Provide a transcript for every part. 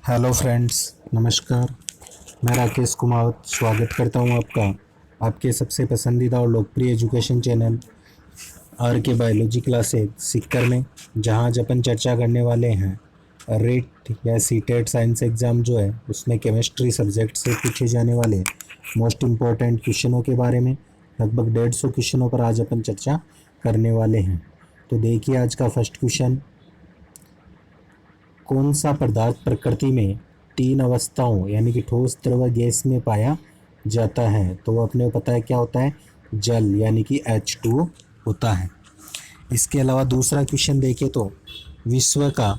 Hello friends, नमस्कार। मैं राकेश कुमार स्वागत करता हूं आपका आपके सबसे पसंदीदा और लोकप्रिय एजुकेशन चैनल आर के बायोलॉजी क्लासेज सीखकर में, जहां आज अपन चर्चा करने वाले हैं रेट या सीटेट साइंस एग्ज़ाम जो है उसमें केमिस्ट्री सब्जेक्ट से पूछे जाने वाले मोस्ट इम्पोर्टेंट क्वेश्चनों के बारे में। लगभग 150 क्वेश्चनों पर आज अपन चर्चा करने वाले हैं। तो देखिए आज का फर्स्ट क्वेश्चन, कौन सा पदार्थ प्रकृति में तीन अवस्थाओं यानी कि ठोस, द्रव, गैस में पाया जाता है? तो वो अपने को पता है क्या होता है, जल यानी कि H2 होता है। इसके अलावा दूसरा क्वेश्चन देखें तो विश्व का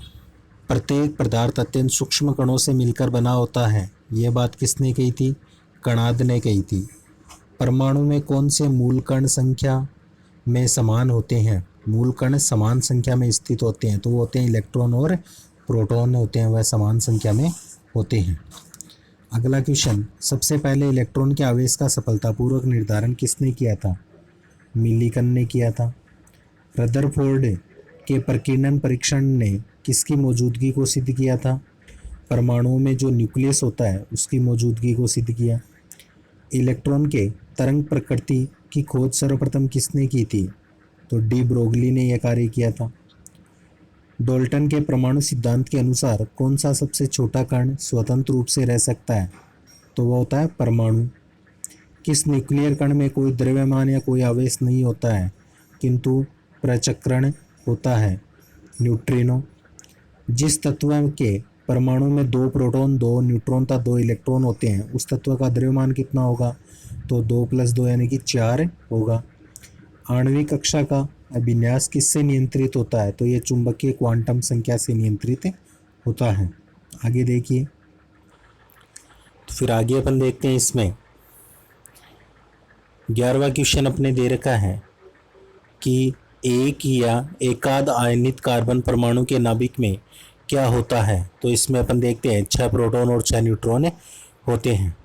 प्रत्येक पदार्थ अत्यंत सूक्ष्म कणों से मिलकर बना होता है। ये बात किसने कही थी? कणाद ने कही थी। परमाणु में कौन से मूल कण संख्या में समान होते हैं? मूल कण समान संख्या में स्थित होते हैं, तो वो होते हैं इलेक्ट्रॉन और प्रोटॉन होते हैं, वह समान संख्या में होते हैं। अगला क्वेश्चन, सबसे पहले इलेक्ट्रॉन के आवेश का सफलतापूर्वक निर्धारण किसने किया था? मिलिकन ने किया था। रदरफोर्ड के प्रकीर्णन परीक्षण ने किसकी मौजूदगी को सिद्ध किया था? परमाणुओं में जो न्यूक्लियस होता है उसकी मौजूदगी को सिद्ध किया। इलेक्ट्रॉन के तरंग प्रकृति की खोज सर्वप्रथम किसने की थी? तो डी ब्रोगली ने यह कार्य किया था। डाल्टन के परमाणु सिद्धांत के अनुसार कौन सा सबसे छोटा कण स्वतंत्र रूप से रह सकता है? तो वह होता है परमाणु। किस न्यूक्लियर कण में कोई द्रव्यमान या कोई आवेश नहीं होता है किंतु प्रचक्रण होता है? न्यूट्रिनो। जिस तत्व के परमाणु में 2 प्रोटॉन, 2 न्यूट्रॉन तथा 2 इलेक्ट्रॉन होते हैं उस तत्व का द्रव्यमान कितना होगा? तो 2 + 2 यानी कि 4 होगा। आणविक कक्षा का अभिन्यास किससे नियंत्रित होता है? तो ये चुंबकीय क्वांटम संख्या से नियंत्रित होता है। आगे देखिए, तो फिर आगे अपन देखते हैं इसमें 11वां क्वेश्चन अपने दे रखा है कि एक या एकाध आयनित कार्बन परमाणु के नाभिक में क्या होता है? तो इसमें अपन देखते हैं 6 प्रोटॉन और 6 न्यूट्रॉन होते हैं।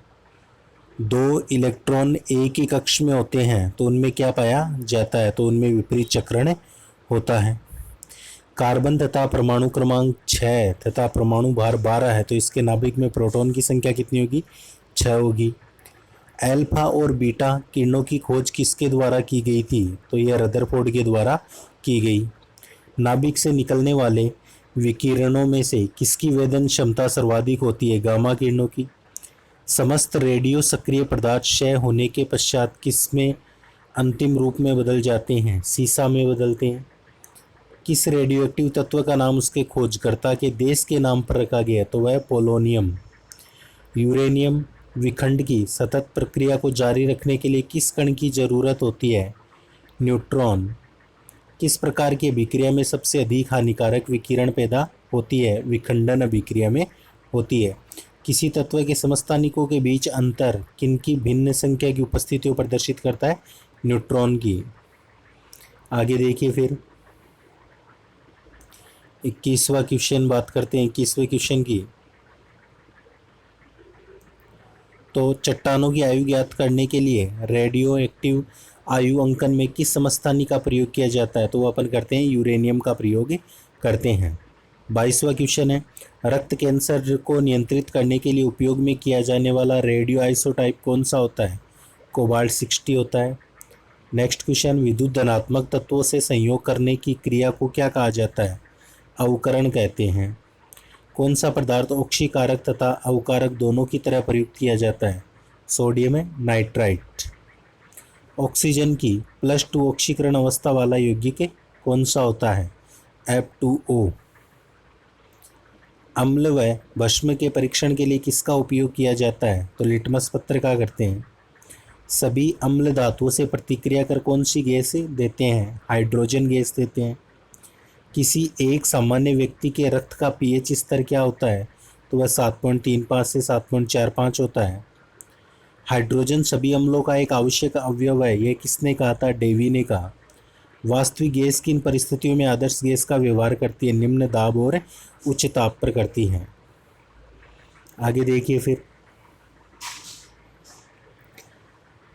2 इलेक्ट्रॉन एक ही कक्ष में होते हैं तो उनमें क्या पाया जाता है? तो उनमें विपरीत चक्रण होता है। कार्बन तथा परमाणु क्रमांक 6 तथा परमाणु भार 12 है, तो इसके नाभिक में प्रोटॉन की संख्या कितनी होगी? 6 होगी। अल्फा और बीटा किरणों की खोज किसके द्वारा की गई थी? तो यह रदरफोर्ड के द्वारा की गई। नाभिक से निकलने वाले विकिरणों में से किसकी वेदन क्षमता सर्वाधिक होती है? गामा किरणों की। समस्त रेडियो सक्रिय पदार्थ क्षय होने के पश्चात किस में अंतिम रूप में बदल जाते हैं? सीसा में बदलते हैं। किस रेडियोएक्टिव तत्व का नाम उसके खोजकर्ता के देश के नाम पर रखा गया? तो वह पोलोनियम। यूरेनियम विखंड की सतत प्रक्रिया को जारी रखने के लिए किस कण की जरूरत होती है? न्यूट्रॉन। किस प्रकार की अभिक्रिया में सबसे अधिक हानिकारक विकिरण पैदा होती है? विखंडन अभिक्रिया में होती है। किसी तत्व के समस्थानिकों के बीच अंतर किनकी भिन्न संख्या की उपस्थिति को प्रदर्शित करता है? न्यूट्रॉन की। आगे देखिए, फिर 21वां क्वेश्चन बात करते हैं 21वें क्वेश्चन की। तो चट्टानों की आयु ज्ञात करने के लिए रेडियो एक्टिव आयु अंकन में किस समस्थानिक का प्रयोग किया जाता है? तो वो अपन करते हैं यूरेनियम का प्रयोग करते हैं। 22वां क्वेश्चन है, रक्त कैंसर को नियंत्रित करने के लिए उपयोग में किया जाने वाला रेडियो आइसोटाइप कौन सा होता है? कोबाल्ट 60 होता है। नेक्स्ट क्वेश्चन, विद्युत धनात्मक तत्वों से संयोग करने की क्रिया को क्या कहा जाता है? अवकरण कहते हैं। कौन सा पदार्थ ऑक्सीकारक तथा अवकारक दोनों की तरह प्रयुक्त किया जाता है? Sodium nitrite. ऑक्सीजन की +2 ऑक्सीकरण अवस्था वाला यौगिक कौन सा होता है? F2O। अम्ल व भस्म के परीक्षण के लिए किसका उपयोग किया जाता है? तो लिटमस पत्र का करते हैं। सभी अम्ल धातुओं से प्रतिक्रिया कर कौन सी गैस देते हैं? हाइड्रोजन गैस देते हैं। किसी एक सामान्य व्यक्ति के रक्त का पीएच स्तर क्या होता है? तो वह 7.35 से 7.45 होता है। हाइड्रोजन सभी अम्लों का एक आवश्यक अवयव है, यह किसने कहा था? डेवी ने कहा। वास्तविक गैस किन परिस्थितियों में आदर्श गैस का व्यवहार करती है? निम्न दाब और उच्च ताप पर करती है। आगे देखिए, फिर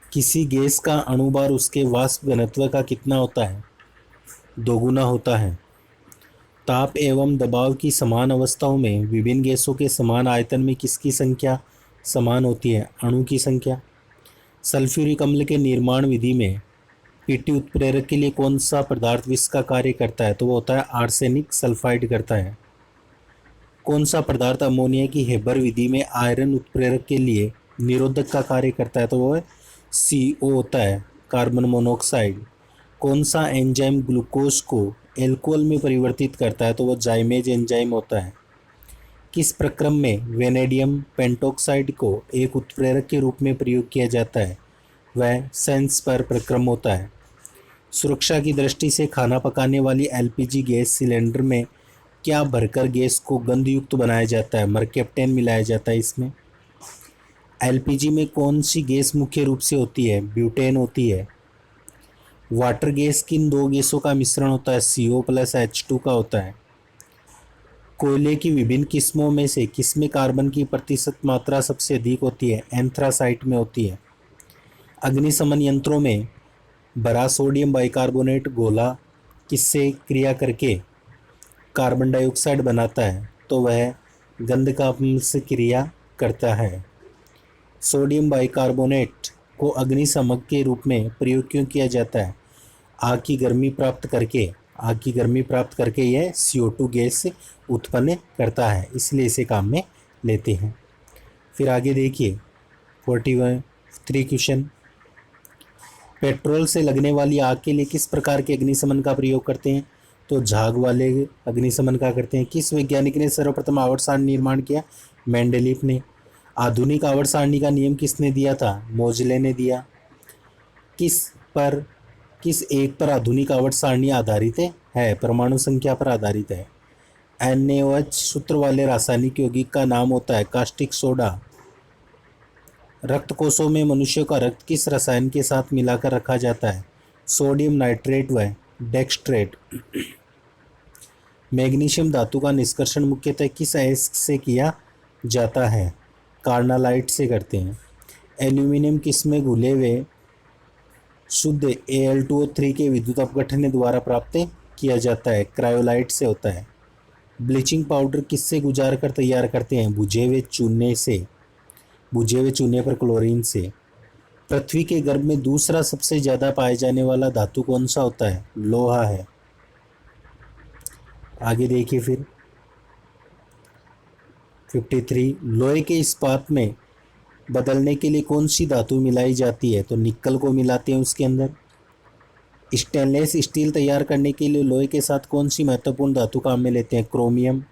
किसी गैस का अणुभार उसके वाष्प घनत्व का कितना होता है? दोगुना होता है। ताप एवं दबाव की समान अवस्थाओं में विभिन्न गैसों के समान आयतन में किसकी संख्या समान होती है? अणु की संख्या। सल्फ्यूरिक अम्ल के निर्माण विधि में पीटी उत्प्रेरक के लिए कौन सा पदार्थ विष का कार्य करता है? तो वो होता है आर्सेनिक सल्फाइड करता है। कौन सा पदार्थ अमोनिया की हेबर विधि में आयरन उत्प्रेरक के लिए निरोधक का कार्य करता है? तो वो है CO होता है, कार्बन मोनोऑक्साइड। कौन सा एंजाइम ग्लूकोज को एल्कोहल में परिवर्तित करता है? तो वो जाइमेज एंजाइम होता है। किस प्रक्रम में वेनेडियम पेंटोक्साइड को एक उत्प्रेरक के रूप में प्रयोग किया जाता है? वह सेंसपर प्रक्रम होता है। सुरक्षा की दृष्टि से खाना पकाने वाली LPG गैस सिलेंडर में क्या भरकर गैस को गंधयुक्त बनाया जाता है? मरकेप्टेन मिलाया जाता है इसमें। LPG में कौन सी गैस मुख्य रूप से होती है? ब्यूटेन होती है। वाटर गैस किन दो गैसों का मिश्रण होता है? CO प्लस H2 का होता है। कोयले की विभिन्न किस्मों में से किसमें कार्बन की प्रतिशत मात्रा सबसे अधिक होती है? एंथ्रासाइट में होती है। अग्निशमन यंत्रों में भरा सोडियम बाइकार्बोनेट गोला किससे क्रिया करके कार्बन डाइऑक्साइड बनाता है? तो वह गंधकाम्ल से क्रिया करता है। सोडियम बाइकार्बोनेट को अग्निशमक के रूप में प्रयोग क्यों किया जाता है? आग की गर्मी प्राप्त करके यह CO2 गैस उत्पन्न करता है, इसलिए इसे काम में लेते हैं। फिर आगे देखिए 43 क्वेश्चन। पेट्रोल से लगने वाली आग के लिए किस प्रकार के अग्निशमन का प्रयोग करते हैं? तो झाग वाले अग्निशमन का करते हैं। किस वैज्ञानिक ने सर्वप्रथम आवर्त सारणी निर्माण किया? मेंडलीफ ने। आधुनिक आवर्त सारणी का नियम किसने दिया था? मोजले ने दिया। किस एक पर आधुनिक आवर्त सारणी आधारित है? परमाणु संख्या पर आधारित है। NaOH सूत्र वाले रासायनिक यौगिक का नाम होता है कास्टिक सोडा। रक्त कोशों में मनुष्य का रक्त किस रसायन के साथ मिलाकर रखा जाता है? सोडियम नाइट्रेट व डेक्सट्रेट। मैग्नीशियम धातु का निष्कर्षण मुख्यतः किस अयस्क से किया जाता है? कार्नालाइट से करते हैं। एल्यूमिनियम किसमें घुले हुए शुद्ध Al2O3 के विद्युत अपघटन द्वारा प्राप्त किया जाता है? क्रायोलाइट से होता है। ब्लीचिंग पाउडर किससे गुजार कर तैयार करते हैं? बुझे हुए चूने पर क्लोरीन से। पृथ्वी के गर्भ में दूसरा सबसे ज्यादा पाए जाने वाला धातु कौन सा होता है? लोहा है। आगे देखिए फिर 53। लोहे के इस्पात में बदलने के लिए कौन सी धातु मिलाई जाती है? तो निकल को मिलाते हैं उसके अंदर। स्टेनलेस स्टील तैयार करने के लिए लोहे के साथ कौन सी महत्वपूर्ण धातु काम में लेते हैं? क्रोमियम।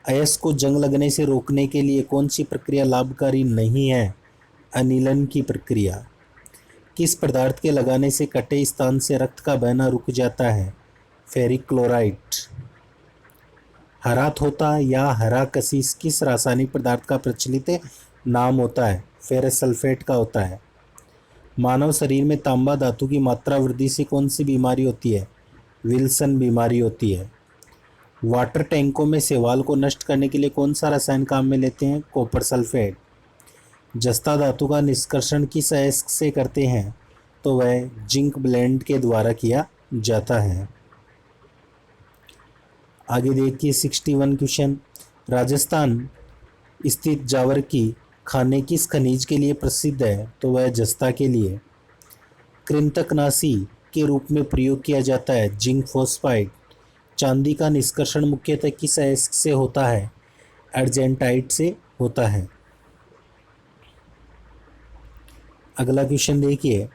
अयस्क को जंग लगने से रोकने के लिए कौन सी प्रक्रिया लाभकारी नहीं है? अनिलन की प्रक्रिया। किस पदार्थ के लगाने से कटे स्थान से रक्त का बहना रुक जाता है? Ferric chloride. हरा थोता या हरा कसीस किस रासायनिक पदार्थ का प्रचलित नाम होता है? फेरस सल्फेट का होता है। मानव शरीर में तांबा धातु की मात्रा वृद्धि से कौन सी बीमारी होती है? विल्सन बीमारी होती है। वाटर टैंकों में शैवाल को नष्ट करने के लिए कौन सा रसायन काम में लेते हैं? Copper sulphate. जस्ता धातु का निष्कर्षण किस अयस्क से करते हैं? तो वह जिंक ब्लेंड के द्वारा किया जाता है। आगे देखिए 61 क्वेश्चन। राजस्थान स्थित जावर की खाने किस खनिज के लिए प्रसिद्ध है? तो वह जस्ता के लिए। कृंतकनाशी के रूप में प्रयोग किया जाता है जिंक फॉस्फाइड। चांदी का निष्कर्षण मुख्यतः किस अयस्क से होता है? अर्जेंटाइट से होता है। अगला क्वेश्चन देखिए।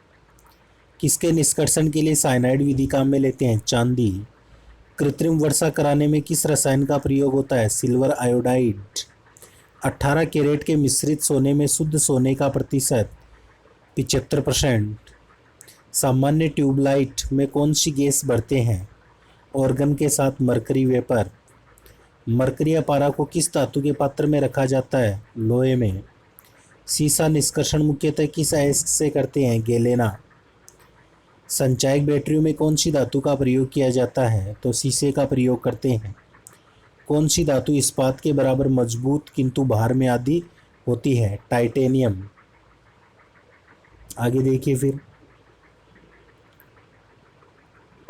किसके निष्कर्षण के लिए साइनाइड विधि काम में लेते हैं? चांदी। कृत्रिम वर्षा कराने में किस रसायन का प्रयोग होता है? Silver iodide. 18 कैरेट के मिश्रित सोने में शुद्ध सोने का प्रतिशत 75%। सामान्य ट्यूबलाइट में कौन सी गैस भरते हैं? ऑर्गन के साथ मरकरी वेपर। मरकरी या पारा को किस धातु के पात्र में रखा जाता है? लोहे में। सीसा निष्कर्षण मुख्यतः किस अयस्क से करते हैं? गैलेना। संचायक बैटरियों में कौन सी धातु का प्रयोग किया जाता है? तो शीशे का प्रयोग करते हैं। कौन सी धातु इस्पात के बराबर मजबूत किंतु भार में आधी होती है? टाइटेनियम। आगे देखिए फिर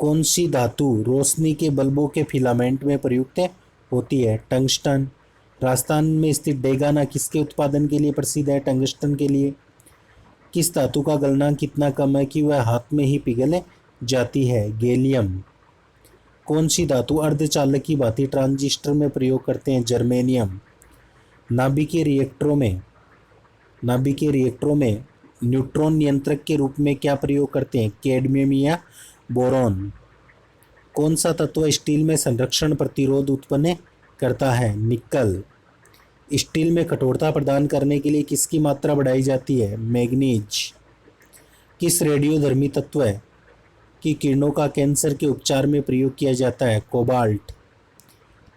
कौन सी धातु रोशनी के बल्बों के फिलामेंट में प्रयुक्त होती है? टंगस्टन। राजस्थान में स्थित डेगाना किसके उत्पादन के लिए प्रसिद्ध है? टंगस्टन के लिए। किस धातु का गलनांक कितना कम है कि वह हाथ में ही पिघल जाती है? गैलियम। कौन सी धातु अर्धचालक की भांति ट्रांजिस्टर में प्रयोग करते हैं? जर्मेनियम। नाभिकीय रिएक्टरों में न्यूट्रॉन नियंत्रक के रूप में क्या प्रयोग करते हैं? कैडमियम या बोरॉन। कौन सा तत्व स्टील में संरक्षण प्रतिरोध उत्पन्न करता है? निकल। स्टील में कठोरता प्रदान करने के लिए किसकी मात्रा बढ़ाई जाती है? मैग्नीज। किस रेडियोधर्मी तत्व की किरणों का कैंसर के उपचार में प्रयोग किया जाता है? कोबाल्ट।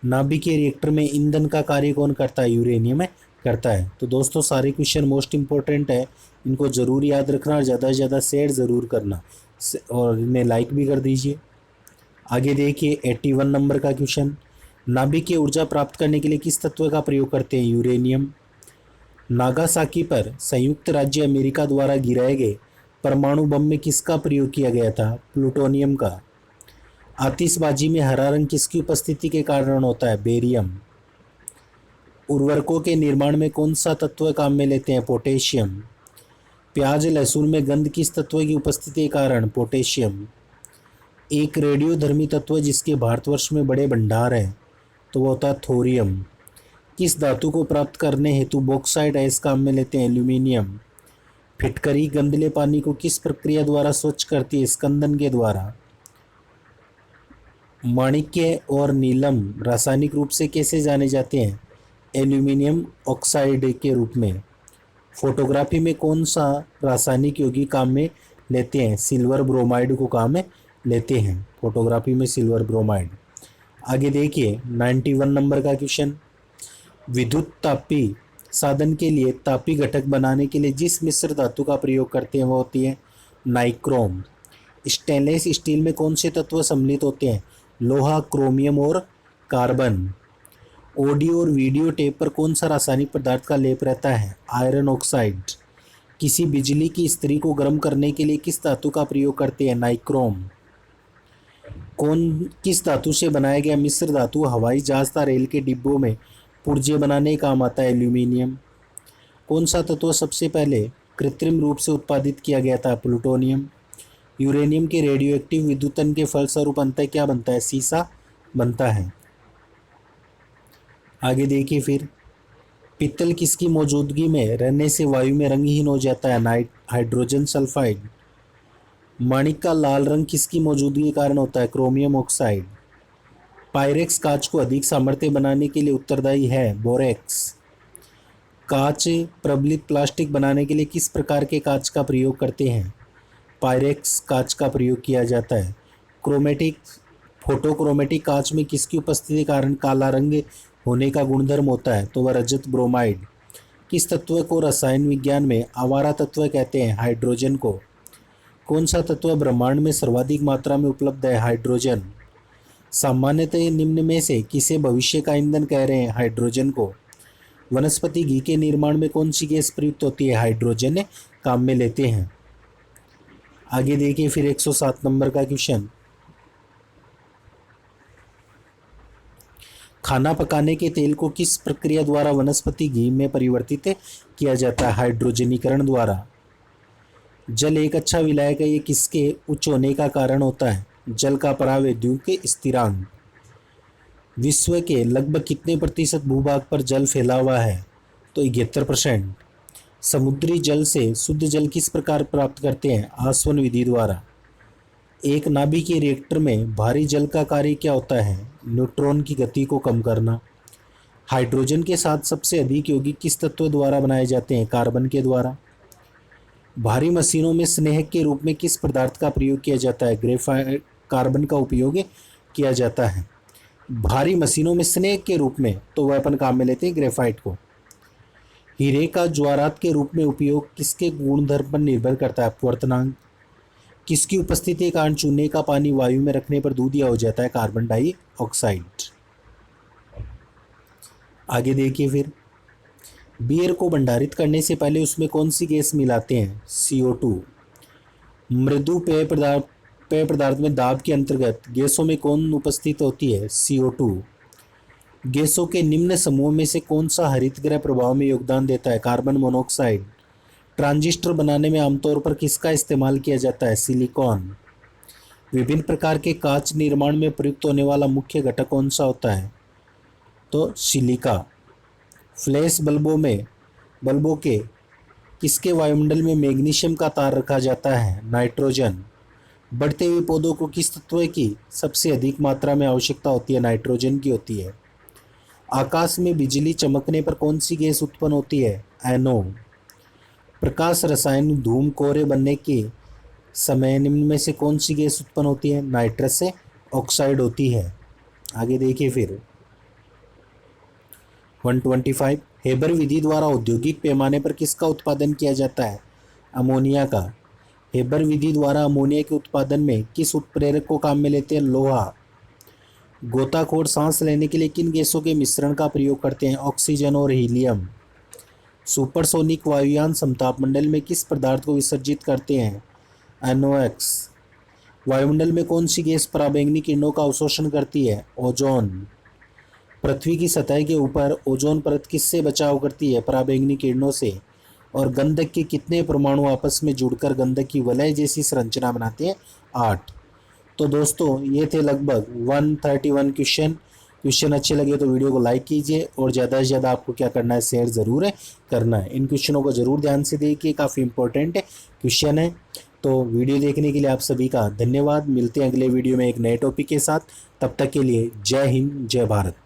नाभिकीय रिएक्टर में ईंधन का कार्य कौन करता है? यूरेनियम करता है। तो दोस्तों सारे क्वेश्चन मोस्ट इंपॉर्टेंट है, इनको ज़रूर याद रखना और ज़्यादा से ज़्यादा शेयर ज़रूर करना और इन्हें लाइक भी कर दीजिए। आगे देखिए 81 नंबर का क्वेश्चन, नाभिकीय ऊर्जा प्राप्त करने के लिए किस तत्व का प्रयोग करते हैं? यूरेनियम। नागासाकी पर संयुक्त राज्य अमेरिका द्वारा गिराए गए परमाणु बम में किसका प्रयोग किया गया था? प्लूटोनियम का। आतिशबाजी में हरा रंग किसकी उपस्थिति के कारण होता है? बेरियम। उर्वरकों के निर्माण में कौन सा तत्व काम में लेते हैं? पोटेशियम। प्याज लहसुन में गंध किस तत्व की उपस्थिति के कारण? पोटेशियम। एक रेडियोधर्मी तत्व जिसके भारतवर्ष में बड़े भंडार हैं तो वो होता है थोरियम। किस धातु को प्राप्त करने हेतु बॉक्साइट अयस्क काम में लेते हैं? एल्यूमिनियम। फिटकरी गंदले पानी को किस प्रक्रिया द्वारा स्वच्छ करती है? स्कंदन के द्वारा। माणिक्य और नीलम रासायनिक रूप से कैसे जाने जाते हैं? एल्यूमिनियम ऑक्साइड के रूप में। फोटोग्राफी में कौन सा रासायनिक यौगिक काम में लेते हैं? सिल्वर ब्रोमाइड को काम में लेते हैं फोटोग्राफी में, सिल्वर ब्रोमाइड। आगे देखिए 91 नंबर का क्वेश्चन, विद्युत तापी साधन के लिए तापी घटक बनाने के लिए जिस मिश्र धातु का प्रयोग करते हैं वो होती है नाइक्रोम। स्टेनलेस स्टील में कौन से तत्व सम्मिलित होते हैं? लोहा, क्रोमियम और कार्बन। ऑडियो और वीडियो टेप पर कौन सा रासायनिक पदार्थ का लेप रहता है? Iron oxide. किसी बिजली की इस्त्री को गर्म करने के लिए किस धातु का प्रयोग करते हैं? नाइक्रोम। किस धातु से बनाया गया मिश्र धातु हवाई जहाज तथा रेल के डिब्बों में पुर्जे बनाने काम आता है? एल्यूमिनियम। कौन सा तत्व सबसे पहले कृत्रिम रूप से उत्पादित किया गया था? प्लूटोनियम। यूरेनियम के रेडियोएक्टिव विद्युतन के फलस्वरूप अंततः क्या बनता है? सीसा बनता है। आगे देखिए फिर, पित्तल किसकी मौजूदगी में रहने से वायु में रंगहीन हो जाता है? Hydrogen sulphide. माणिक का लाल रंग किसकी मौजूदगी के कारण होता है? Chromium oxide. पायरेक्स कांच को अधिक सामर्थ्य बनाने के लिए उत्तरदायी है? बोरेक्स। कांच प्रबलित प्लास्टिक बनाने के लिए किस प्रकार के कांच का प्रयोग करते हैं? पायरेक्स कांच का प्रयोग किया जाता है। फोटोक्रोमेटिक कांच में किसकी उपस्थिति के कारण काला रंग होने का गुणधर्म होता है? तो वह रजत ब्रोमाइड। किस तत्व को रसायन विज्ञान में आवारा तत्व कहते हैं? हाइड्रोजन को। कौन सा तत्व ब्रह्मांड में सर्वाधिक मात्रा में उपलब्ध है? हाइड्रोजन। सामान्यतः निम्न में से किसे भविष्य का ईंधन कह रहे हैं? हाइड्रोजन को। वनस्पति घी के निर्माण में कौन सी गैस प्रयुक्त होती है? हाइड्रोजन काम में लेते हैं। आगे देखिए फिर 107 नंबर का क्वेश्चन, खाना पकाने के तेल को किस प्रक्रिया द्वारा वनस्पति घी में परिवर्तित किया जाता है? हाइड्रोजनीकरण द्वारा। जल एक अच्छा विलायक है, ये किसके उच्च होने का कारण होता है? जल का परावैद्युत के स्थिरांक। विश्व के लगभग कितने प्रतिशत भूभाग पर जल फैला हुआ है? तो 71%। समुद्री जल से शुद्ध जल किस प्रकार प्राप्त करते हैं? आसवन विधि द्वारा। एक नाभिकीय रिएक्टर में भारी जल का कार्य क्या होता है? न्यूट्रॉन की गति को कम करना। हाइड्रोजन के साथ सबसे अधिक यौगिक किस तत्व द्वारा बनाए जाते हैं? कार्बन के द्वारा। भारी मशीनों में स्नेहक के रूप में किस पदार्थ का प्रयोग किया जाता है? ग्रेफाइट। कार्बन का उपयोग किया जाता है भारी मशीनों में स्नेहक के रूप में, तो वह अपन काम में लेते हैं ग्रेफाइट को। हीरे का ज्वारात के रूप में उपयोग किसके गुणधर्म पर निर्भर करता है? अपवर्तनांक। किसकी उपस्थिति के कारण चूने का पानी वायु में रखने पर दूधिया हो जाता है? Carbon dioxide. आगे देखिए फिर, बियर को भंडारित करने से पहले उसमें कौन सी गैस मिलाते हैं? CO2। मृदु पेय पदार्थ पेय पदार्थ में दाब के अंतर्गत गैसों में कौन उपस्थित होती है? CO2। गैसों के निम्न समूह में से कौन सा हरितगृह प्रभाव में योगदान देता है? Carbon monoxide. ट्रांजिस्टर बनाने में आमतौर पर किसका इस्तेमाल किया जाता है? सिलिकॉन। विभिन्न प्रकार के कांच निर्माण में प्रयुक्त होने वाला मुख्य घटक कौन सा होता है? तो सिलिका। फ्लैश बल्बों के किसके वायुमंडल में मैग्नीशियम का तार रखा जाता है? नाइट्रोजन। बढ़ते हुए पौधों को किस तत्व की सबसे अधिक मात्रा में आवश्यकता होती है? नाइट्रोजन की होती है। आकाश में बिजली चमकने पर कौन सी गैस उत्पन्न होती है? NO। प्रकाश रसायन धूम कोहरे बनने के समय निम्न में से कौन सी गैस उत्पन्न होती है? नाइट्रस ऑक्साइड होती है। आगे देखिए फिर 125 हेबर विधि द्वारा औद्योगिक पैमाने पर किसका उत्पादन किया जाता है? अमोनिया का। हेबर विधि द्वारा अमोनिया के उत्पादन में किस उत्प्रेरक को काम में लेते हैं? लोहा। गोताखोर सांस लेने के लिए किन गैसों के मिश्रण का प्रयोग करते हैं? ऑक्सीजन और हीलियम। सुपरसोनिक वायुयान समतापमंडल में किस पदार्थ को विसर्जित करते हैं? NOx। वायुमंडल में कौन सी गैस पराबैंगनी किरणों का अवशोषण करती है? ओजोन। पृथ्वी की सतह के ऊपर ओजोन परत किससे बचाव करती है? पराबैंगनी किरणों से। और गंधक के कितने परमाणु आपस में जुड़कर गंधक की वलय जैसी संरचना बनाते हैं? 8। तो दोस्तों ये थे लगभग 131 क्वेश्चन अच्छे लगे तो वीडियो को लाइक कीजिए और ज़्यादा से ज़्यादा आपको क्या करना है? शेयर ज़रूर करना है। इन क्वेश्चनों को ज़रूर ध्यान से देखिए, काफ़ी इंपॉर्टेंट क्वेश्चन है। तो वीडियो देखने के लिए आप सभी का धन्यवाद। मिलते हैं अगले वीडियो में एक नए टॉपिक के साथ। तब तक के लिए जय हिंद, जय भारत।